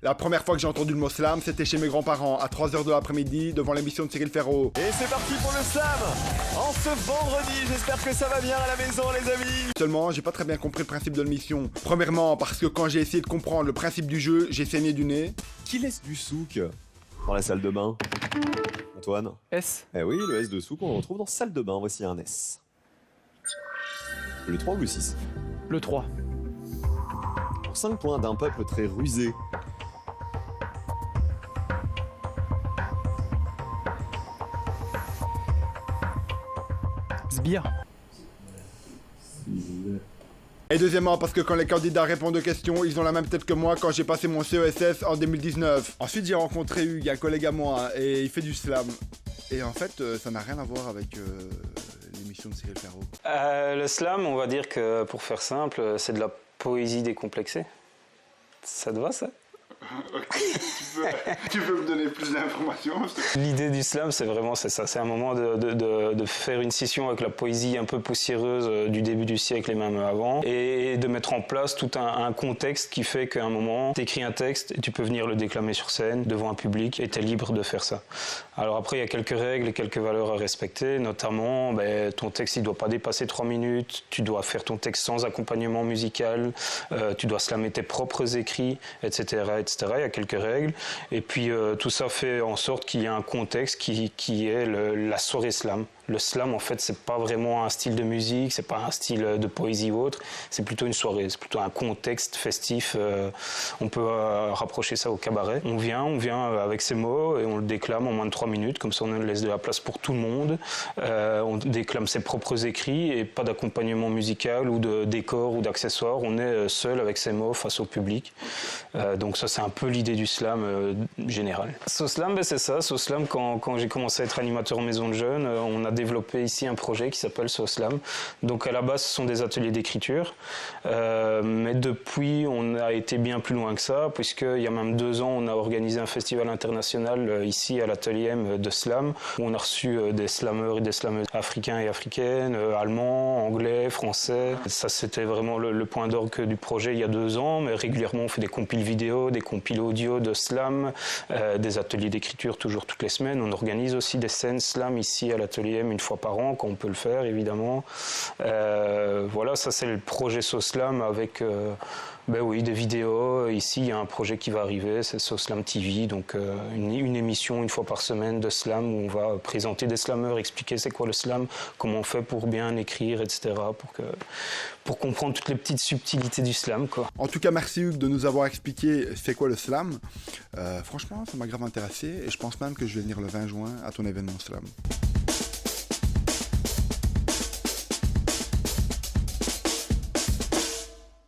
La première fois que j'ai entendu le mot slam, c'était chez mes grands-parents, à 3h de l'après-midi, devant l'émission de Cyril Ferraud. Et c'est parti pour le slam en ce vendredi, j'espère que ça va bien à la maison les amis. Seulement, j'ai pas très bien compris le principe de l'émission. Premièrement, parce que quand j'ai essayé de comprendre le principe du jeu, j'ai saigné du nez. Qui laisse du souk dans la salle de bain? Antoine? S. Eh oui, le S de souk, on le retrouve dans salle de bain, voici un S. Le 3 ou le 6? Le 3. Pour 5 points d'un peuple très rusé. Sbire. Et deuxièmement, parce que quand les candidats répondent aux questions, ils ont la même tête que moi quand j'ai passé mon CESS en 2019. Ensuite, j'ai rencontré Hugues, un collègue à moi, et il fait du slam. Et en fait, ça n'a rien à voir avec l'émission de Cyril Ferraud. Le slam, on va dire que, pour faire simple, c'est de la poésie décomplexée. Ça te va, ça? Tu peux me donner plus d'informations? L'idée du slam, c'est vraiment ça. C'est un moment de faire une scission avec la poésie un peu poussiéreuse du début du siècle et même avant, et de mettre en place tout un contexte qui fait qu'à un moment, tu écris un texte et tu peux venir le déclamer sur scène devant un public et tu es libre de faire ça. Alors après, il y a quelques règles et quelques valeurs à respecter, notamment ton texte il doit pas dépasser 3 minutes, tu dois faire ton texte sans accompagnement musical, tu dois slammer tes propres écrits, etc., etc. Il y a quelques règles. Et puis tout ça fait en sorte qu'il y a un contexte qui est la soirée slam. Le slam, en fait, c'est pas vraiment un style de musique, c'est pas un style de poésie ou autre, c'est plutôt une soirée, c'est plutôt un contexte festif. On peut rapprocher ça au cabaret. On vient avec ses mots et on le déclame en moins de 3 minutes, comme ça on laisse de la place pour tout le monde. On déclame ses propres écrits et pas d'accompagnement musical ou de décor ou d'accessoires. On est seul avec ses mots face au public. Donc ça, c'est un peu l'idée du slam général. SoSlam, c'est ça. SoSlam, quand j'ai commencé à être animateur en maison de jeunes, on a développé ici un projet qui s'appelle SoSlam. Donc à la base, ce sont des ateliers d'écriture. Mais depuis, on a été bien plus loin que ça, puisqu'il y a même 2 ans, on a organisé un festival international ici à l'atelier M de slam, où on a reçu des slameurs et des slameuses africains et africaines, allemands, anglais, français. Ça, c'était vraiment le point d'orgue du projet il y a 2 ans, mais régulièrement, on fait des compiles vidéo, des compiles audio de slam, des ateliers d'écriture toujours toutes les semaines. On organise aussi des scènes slam ici à l'atelier M une fois par an, quand on peut le faire, évidemment. Voilà, ça c'est le projet SoSlam avec des vidéos. Ici, il y a un projet qui va arriver, c'est SoSlam TV, donc une émission une fois par semaine de slam où on va présenter des slameurs, expliquer c'est quoi le slam, comment on fait pour bien écrire, etc. pour comprendre toutes les petites subtilités du slam, quoi. En tout cas, merci Hugues de nous avoir expliqué c'est quoi le slam. Franchement, ça m'a grave intéressé et je pense même que je vais venir le 20 juin à ton événement slam.